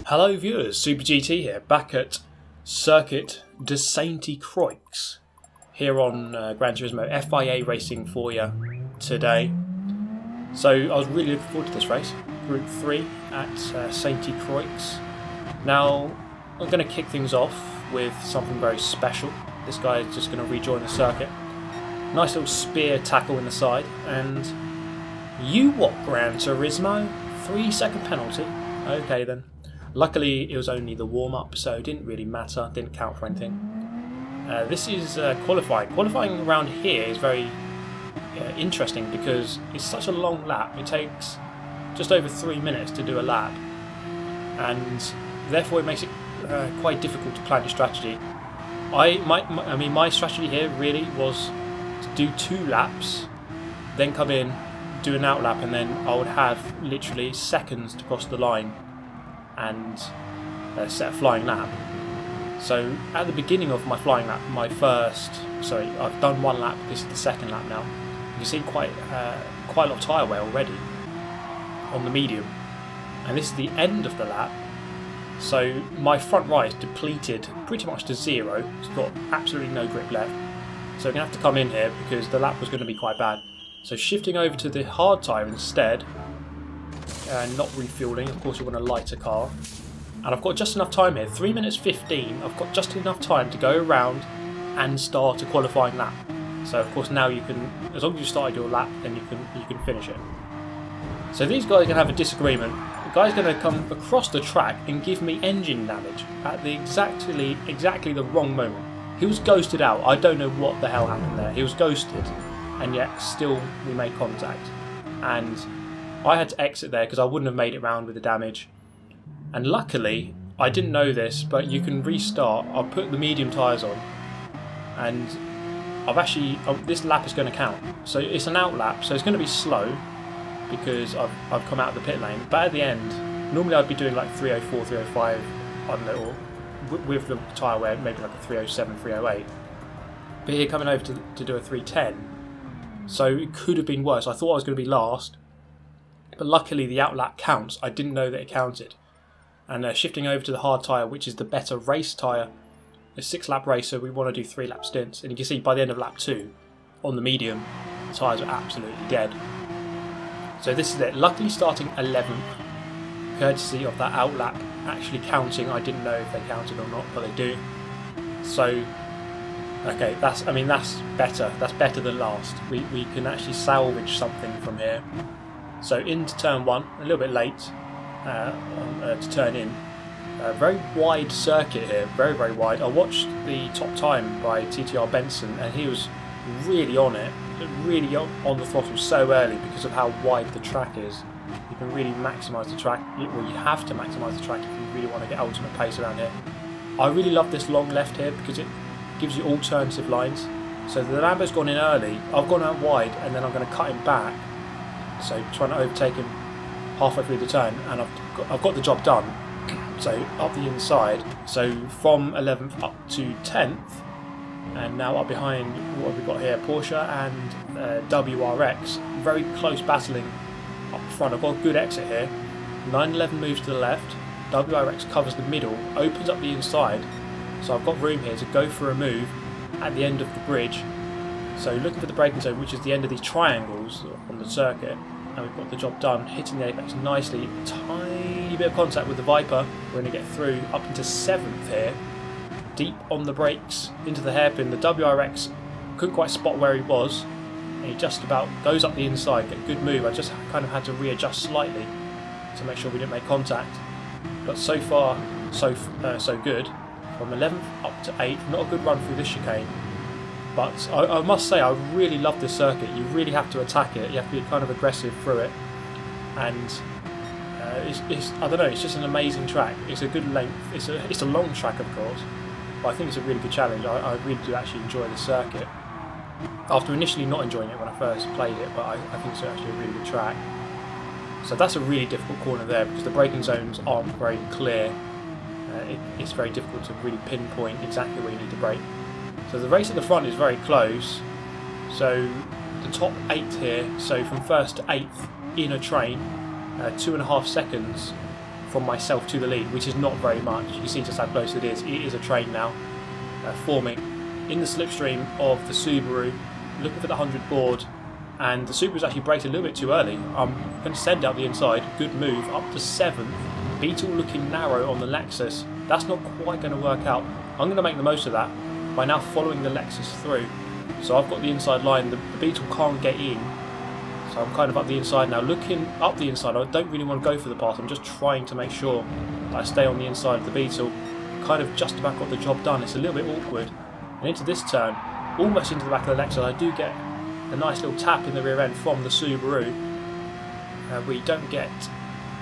Hello viewers, Super GT here, back at Circuit de Saint-Croix here on Gran Turismo FIA racing for you today. So I was really looking forward to this race, Group 3 at Saint-Croix. Now I'm going to kick things off with something very special. This guy is just going to rejoin the circuit. Nice little spear tackle in the side, and you what, Gran Turismo? 3-second penalty? Okay then. Luckily it was only the warm-up, so it didn't really matter, didn't count for anything. This is qualifying. Qualifying around here is very interesting because it's such a long lap. It takes just over 3 minutes to do a lap, and therefore it makes it quite difficult to plan your strategy. My strategy here really was to do 2 laps, then come in, do an out lap, and then I would have literally seconds to cross the line and set a flying lap. So at the beginning of my flying lap, I've done 1 lap, this is the 2nd lap now. You can see quite a lot of tyre wear already on the medium, and this is the end of the lap. So my front right is depleted pretty much to 0, it's got absolutely no grip left. So I'm going to have to come in here because the lap was going to be quite bad. So shifting over to the hard tyre instead, and not refuelling. Of course you want a lighter car, and I've got just enough time here, 3 minutes 15. I've got just enough time to go around and start a qualifying lap. So of course now you can, as long as you started your lap, then you can finish it. So these guys are going to have a disagreement. The guy's going to come across the track and give me engine damage at the exactly the wrong moment. He was ghosted out. I don't know what the hell happened there. He was ghosted, and yet still we made contact, and I had to exit there because I wouldn't have made it round with the damage. And luckily, I didn't know this, but you can restart. I'll put the medium tyres on, and this lap is going to count. So it's an out lap, so it's going to be slow because I've come out of the pit lane. But at the end, normally I'd be doing like 304, 305, I don't know, or with the tyre wear, maybe like a 307, 308. But here coming over to do a 310. So it could have been worse. I thought I was going to be last, but luckily the out lap counts. I didn't know that it counted. And shifting over to the hard tyre, which is the better race tyre, a 6-lap race, so we want to do 3-lap stints. And you can see by the end of lap 2, on the medium, the tyres are absolutely dead. So this is it. Luckily starting 11th, courtesy of that out lap actually counting. I didn't know if they counted or not, but they do. So okay, that's better. That's better than last. We can actually salvage something from here. So into turn 1, a little bit late to turn in. Very wide circuit here, very, very wide. I watched the top time by TTR Benson, and he was really on it, really on the throttle so early because of how wide the track is. You can really maximise the track, well, you have to maximise the track if you really want to get ultimate pace around here. I really love this long left here because it gives you alternative lines. So the Lambo's gone in early, I've gone out wide, and then I'm going to cut him back. So trying to overtake him halfway through the turn, and I've got the job done. So up the inside, so from 11th up to 10th, and now up behind, what have we got here, Porsche and WRX, very close battling up front. I've got a good exit here. 911 moves to the left, WRX covers the middle, opens up the inside, so I've got room here to go for a move at the end of the bridge. So looking for the braking zone, which is the end of these triangles on the circuit, and we've got the job done, hitting the apex nicely. Tiny bit of contact with the Viper. We're going to get through up into 7th here, deep on the brakes into the hairpin. The WRX couldn't quite spot where he was, and he just about goes up the inside. Get a good move. I just kind of had to readjust slightly to make sure we didn't make contact. But so far, so good. From 11th up to 8th, not a good run through this chicane. But I must say, I really love this circuit. You really have to attack it. You have to be kind of aggressive through it. And I don't know, it's just an amazing track. It's a good length. It's a long track, of course. But I think it's a really good challenge. I really do actually enjoy the circuit. After initially not enjoying it when I first played it, but I think it's actually a really good track. So that's a really difficult corner there because the braking zones aren't very clear. It's very difficult to really pinpoint exactly where you need to brake. So the race at the front is very close. So the top 8 here, so from 1st to 8th in a train, 2.5 seconds from myself to the lead, which is not very much. You can see just how close it is. It is a train now forming in the slipstream of the Subaru, looking for the 100 board, and the Subaru's actually braked a little bit too early. I'm going to send out the inside, good move, up to 7th. Beetle looking narrow on the Lexus. That's not quite going to work out. I'm going to make the most of that by now following the Lexus through. So I've got the inside line, the Beetle can't get in. So I'm kind of up the inside now, looking up the inside. I don't really want to go for the pass, I'm just trying to make sure that I stay on the inside of the Beetle. Kind of just about got the job done. It's a little bit awkward. And into this turn, almost into the back of the Lexus, I do get a nice little tap in the rear end from the Subaru. We don't get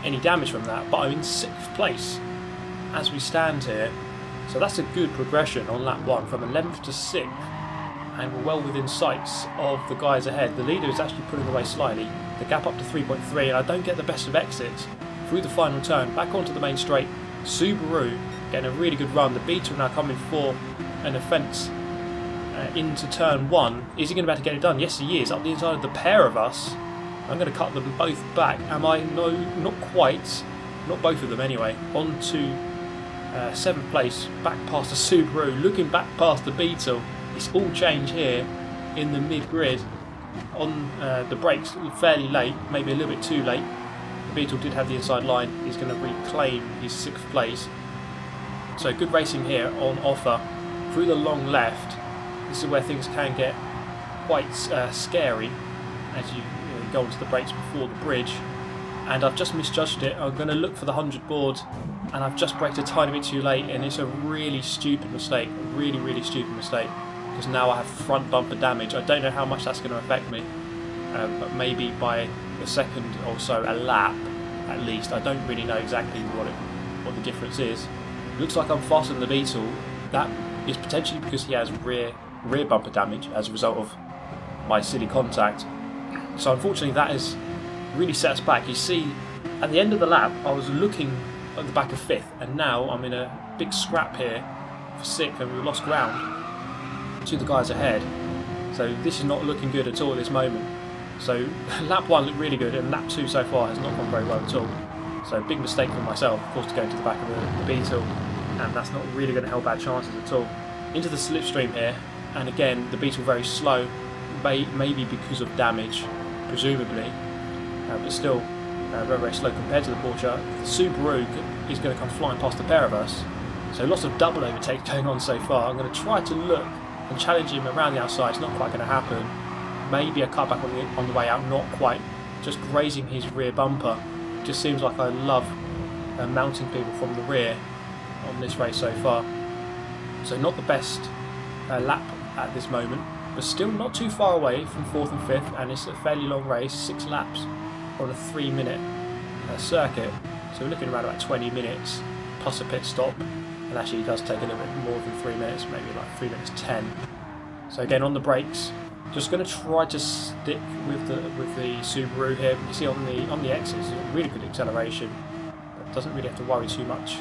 any damage from that, but I'm in 6th place as we stand here. So that's a good progression on lap 1 from 11th to 6th, and we're well within sights of the guys ahead. The leader is actually pulling away slightly, the gap up to 3.3, and I don't get the best of exits through the final turn, back onto the main straight. Subaru getting a really good run. The Beetle now coming for an offence into turn 1. Is he going to be able to get it done? Yes, he is. Up the inside of the pair of us. I'm going to cut them both back. Am I? No, not quite. Not both of them anyway. On to 7th place, back past the Subaru, looking back past the Beetle. It's all change here in the mid-grid. On the brakes, fairly late, maybe a little bit too late. The Beetle did have the inside line. He's going to reclaim his 6th place. So good racing here on offer through the long left. This is where things can get quite scary as you go onto the brakes before the bridge. And I've just misjudged it. I'm going to look for the 100 board, and I've just braked a tiny bit too late, and it's a really stupid mistake. A really, really stupid mistake, because now I have front bumper damage. I don't know how much that's going to affect me, but maybe by a second or so, a lap at least. I don't really know exactly what the difference is. Looks like I'm faster than the Beetle. That is potentially because he has rear bumper damage as a result of my silly contact. So unfortunately that has really set us back. You see, at the end of the lap I was looking at the back of 5th, and now I'm in a big scrap here for 6th, and we've lost ground to the guys ahead. So this is not looking good at all at this moment. So lap 1 looked really good, and lap 2 so far has not gone very well at all. So big mistake for myself, of course, to go into the back of the Beetle, and that's not really going to help our chances at all. Into the slipstream here, and again the Beetle very slow, maybe because of damage, presumably, but still very, very slow compared to the Porsche. The Subaru is going to come flying past the pair of us, so lots of double overtakes going on so far. I'm going to try to look and challenge him around the outside. It's not quite going to happen. Maybe a cutback on the way out, not quite, just grazing his rear bumper. Just seems like I love mounting people from the rear on this race so far. So not the best lap at this moment, but still not too far away from 4th and 5th, and it's a fairly long race, 6 laps on a 3-minute circuit. So we're looking around about 20 minutes plus a pit stop, and actually it does take a little bit more than 3 minutes, maybe like 3 minutes 10. So again on the brakes, just going to try to stick with the Subaru here. You see on the X's, really good acceleration, but doesn't really have to worry too much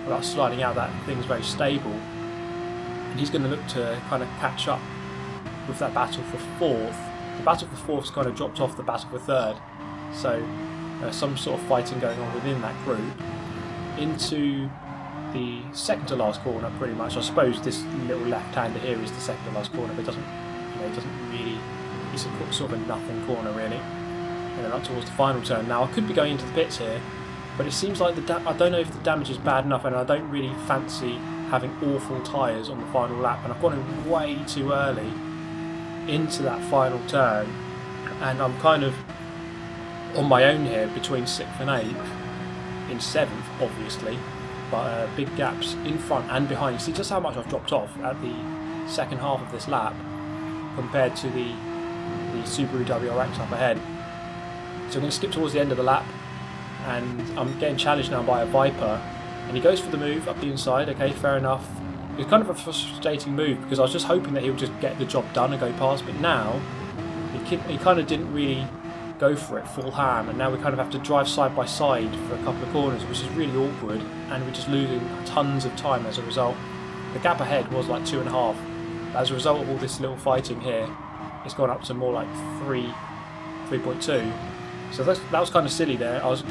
about sliding out. That thing's very stable, and he's going to look to kind of catch up with that battle for 4th. The battle for 4th's kind of dropped off the battle for 3rd, so some sort of fighting going on within that group. Into the second to last corner, pretty much. I suppose this little left-hander here is the second to last corner, but it doesn't really, it's a sort of a nothing corner really. And then up towards the final turn. Now I could be going into the pits here, but it seems like I don't know if the damage is bad enough, and I don't really fancy having awful tyres on the final lap, and I've gone in way too early into that final turn, and I'm kind of on my own here between 6th and 8th, in 7th obviously, but big gaps in front and behind. You see just how much I've dropped off at the second half of this lap compared to the Subaru WRX up ahead. So I'm going to skip towards the end of the lap, and I'm getting challenged now by a Viper, and he goes for the move up the inside. Okay, fair enough. It's kind of a frustrating move because I was just hoping that he would just get the job done and go past, but now he kind of didn't really go for it full ham, and now we kind of have to drive side by side for a couple of corners, which is really awkward, and we're just losing tons of time as a result. The gap ahead was like 2.5. As a result of all this little fighting here, it's gone up to more like 3.2. So that was kind of silly there. I was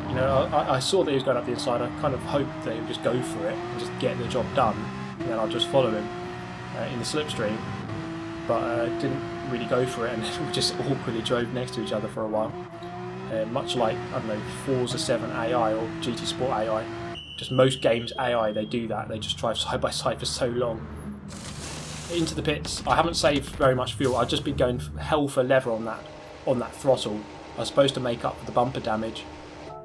You know, I saw that he was going up the inside. I kind of hoped that he would just go for it and just get the job done, and then I'll just follow him in the slipstream. But didn't really go for it, and we just awkwardly drove next to each other for a while. Much like, I don't know, Forza 7 AI or GT Sport AI. Just most games AI, they do that. They just drive side by side for so long. Into the pits. I haven't saved very much fuel. I've just been going hell for leather on that throttle. I was supposed to make up for the bumper damage.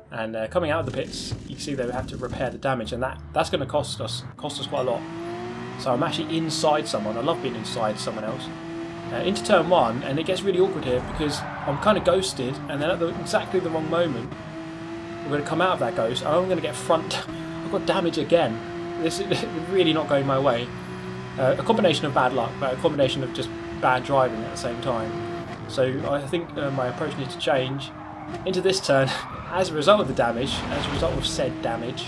And coming out of the pits, you can see they have to repair the damage, and that's going to cost us quite a lot. So I'm actually inside someone. I love being inside someone else. Into turn 1, and it gets really awkward here because I'm kind of ghosted, and then at exactly the wrong moment, we're going to come out of that ghost, and I'm going to get front. I've got damage again. This is really not going my way. A combination of bad luck, but a combination of just bad driving at the same time. So I think my approach needs to change. Into this turn, as a result of the damage, as a result of said damage,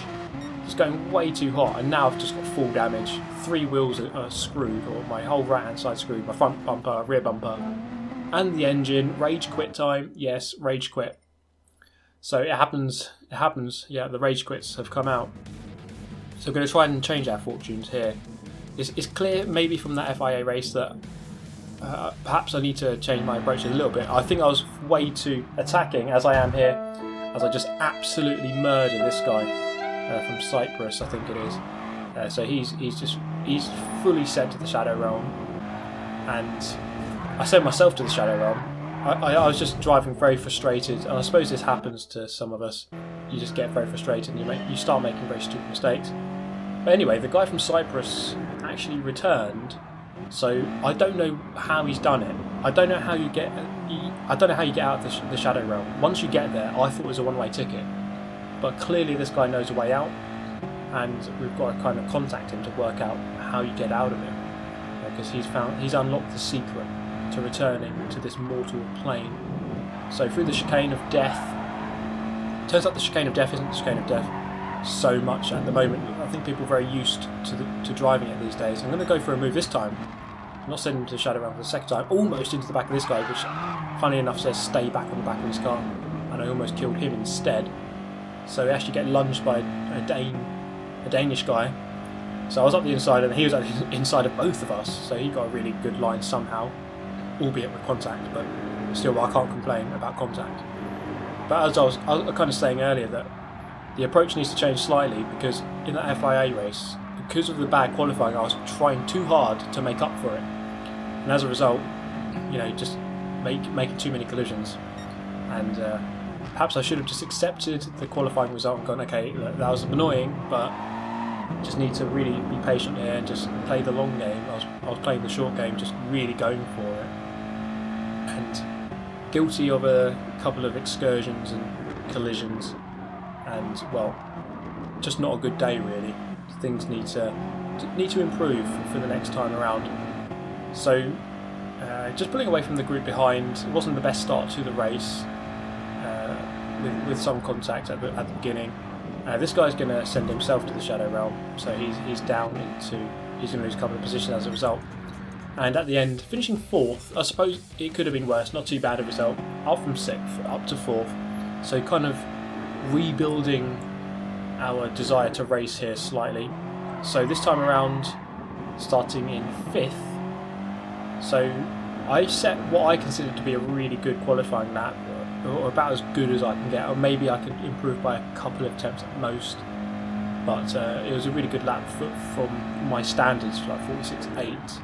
it's going way too hot, and now I've just got full damage. 3 wheels are screwed, or my whole right hand side screwed, my front bumper, rear bumper, and the engine. Rage quit time, yes, rage quit. So it happens, yeah, the rage quits have come out. So we're going to try and change our fortunes here. It's clear maybe from that FIA race that perhaps I need to change my approach a little bit. I think I was way too attacking, as I am here, as I just absolutely murder this guy. From Cyprus, I think it is. So he's fully sent to the Shadow Realm, and I sent myself to the Shadow Realm. I was just driving very frustrated, and I suppose this happens to some of us. You just get very frustrated, and you start making very stupid mistakes. But anyway, the guy from Cyprus actually returned, so I don't know how he's done it. I don't know how you get out of the Shadow Realm. Once you get there, I thought it was a one-way ticket. But clearly this guy knows a way out, and we've got to kind of contact him to work out how you get out of it, because he's unlocked the secret to returning to this mortal plane. So through the chicane of death, turns out the chicane of death isn't the chicane of death so much at the moment. I think people are very used to driving it these days. I'm going to go for a move this time. I'm not sending him to the Shadow Realm for the second time, almost into the back of this guy, which funny enough says stay back on the back of his car, and I almost killed him instead. So we actually get lunged by a Danish guy. So I was up the inside, and he was at the inside of both of us. So he got a really good line somehow, albeit with contact. But still, I can't complain about contact. But as I was kind of saying earlier, that the approach needs to change slightly, because in that FIA race, because of the bad qualifying, I was trying too hard to make up for it, and as a result, you know, just making too many collisions. And perhaps I should have just accepted the qualifying result and gone, okay, that was annoying, but just need to really be patient here and just play the long game. I was playing the short game, just really going for it. And guilty of a couple of excursions and collisions, and, well, just not a good day, really. Things need to improve for the next time around. So, just pulling away from the group behind, it wasn't the best start to the race. With some contact at the beginning. This guy's going to send himself to the Shadow Realm, so he's down into. He's going to lose a couple of positions as a result. And at the end, finishing 4th, I suppose it could have been worse, not too bad a result. Up from 6th, up to 4th. So kind of rebuilding our desire to race here slightly. So this time around, starting in 5th. So I set what I consider to be a really good qualifying lap, or about as good as I can get, or maybe I could improve by a couple of attempts at most. But it was a really good lap from my standards, for like 46.8.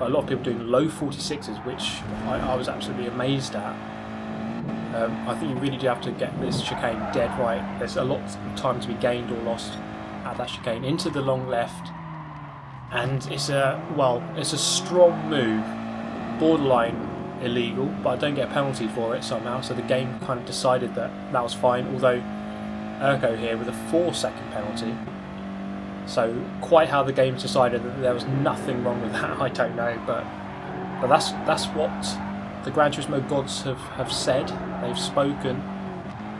But a lot of people doing low 46s, which I was absolutely amazed at. I think you really do have to get this chicane dead right. There's a lot of time to be gained or lost at that chicane. Into the long left, and it's a strong move, borderline illegal, but I don't get a penalty for it somehow, so the game kind of decided that was fine, although Urko here with a 4-second penalty. So quite how the game's decided that there was nothing wrong with that, I don't know, but that's what the Gran Turismo gods have said. They've spoken,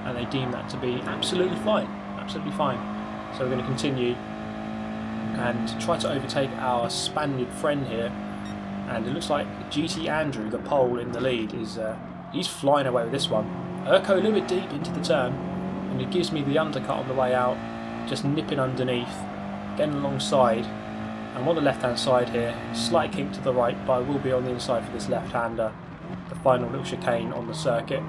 and they deem that to be absolutely fine. So we're going to continue and try to overtake our Spaniard friend here. And it looks like GT Andrew, the pole in the lead, he's flying away with this one. Urko a little bit deep into the turn, and it gives me the undercut on the way out, just nipping underneath, getting alongside. I'm on the left hand side here, slight kink to the right, but I will be on the inside for this left hander, the final little chicane on the circuit.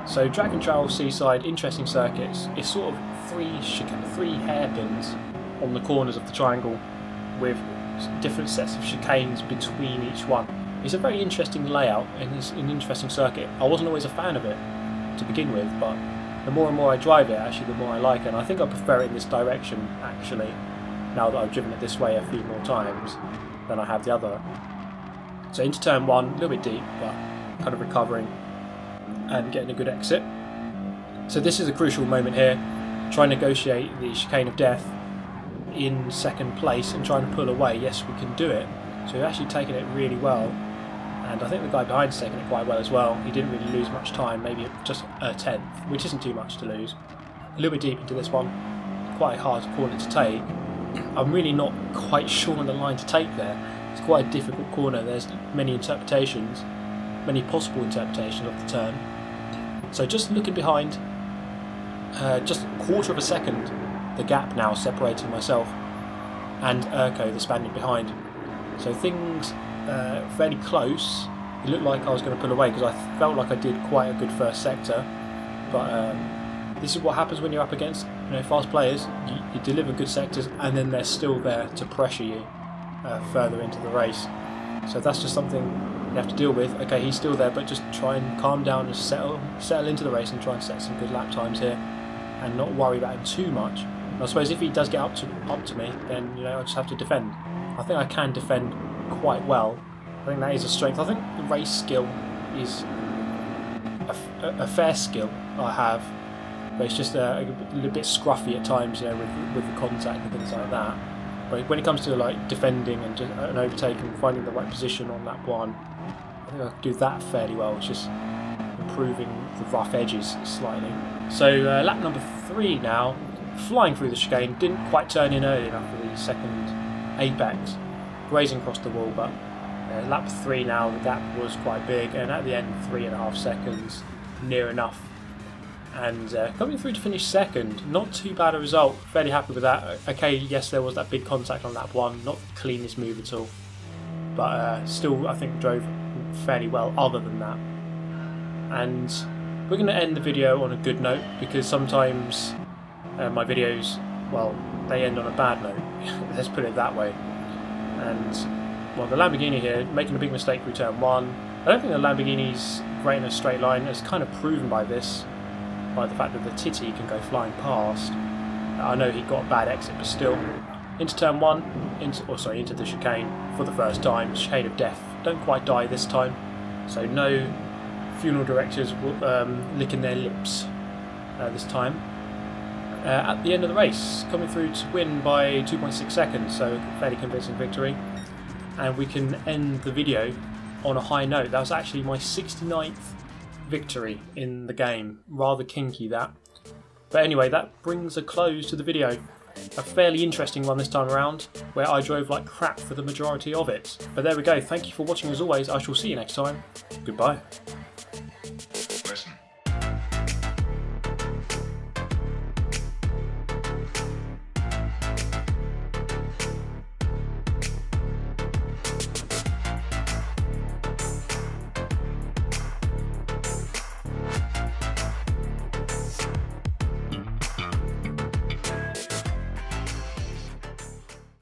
So Dragon Trail Seaside, interesting circuits. It's sort of three hairpins on the corners of the triangle with different sets of chicanes between each one. It's a very interesting layout and it's an interesting circuit. I wasn't always a fan of it to begin with, but the more and more I drive it, actually the more I like it, and I think I prefer it in this direction actually, now that I've driven it this way a few more times than I have the other. So into turn 1, a little bit deep, but kind of recovering and getting a good exit. So this is a crucial moment here, trying to negotiate the chicane of death in second place and trying to pull away. Yes, we can do it. So we've actually taken it really well, and I think the guy behind's taken it quite well as well. He didn't really lose much time, maybe just a tenth, which isn't too much to lose. A little bit deep into this one, quite a hard corner to take. I'm really not quite sure on the line to take there. It's quite a difficult corner. There's many interpretations, many possible interpretations of the turn. So just looking behind, just a quarter of a second, the gap now separating myself and Urko, the Spaniard behind. So things fairly close. It looked like I was going to pull away because I felt like I did quite a good first sector, but this is what happens when you're up against fast players. You deliver good sectors and then they're still there to pressure you further into the race. So that's just something you have to deal with. Okay, he's still there, but just try and calm down and settle into the race and try and set some good lap times here and not worry about him too much. And I suppose if he does get up to me, then I just have to defend. I think I can defend quite well. I think that is a strength. I think the race skill is a fair skill I have, but it's just a little bit scruffy at times, with the contact and things like that. But when it comes to like defending and overtaking, finding the right position on lap 1, I think I can do that fairly well. It's just improving the rough edges slightly. So lap number 3 now, flying through the chicane, didn't quite turn in early enough for the second apex, grazing across the wall, but lap 3 now, the gap was quite big, and at the end 3.5 seconds, near enough, and coming through to finish second. Not too bad a result, fairly happy with that. Okay, yes, there was that big contact on lap 1, not the cleanest move at all, but still I think drove fairly well other than that. And we're going to end the video on a good note, because sometimes my videos, well, they end on a bad note. Let's put it that way. And well, the Lamborghini here making a big mistake through turn 1. I don't think the Lamborghini's great in a straight line. It's kind of proven by the fact that the Titty can go flying past. I know he got a bad exit, but still. Into turn 1, into the chicane for the first time. Chicane of death. Don't quite die this time. So no funeral directors licking their lips this time. At the end of the race, coming through to win by 2.6 seconds, so fairly convincing victory. And we can end the video on a high note. That was actually my 69th victory in the game. Rather kinky, that. But anyway, that brings a close to the video. A fairly interesting one this time around, where I drove like crap for the majority of it. But there we go. Thank you for watching as always. I shall see you next time. Goodbye.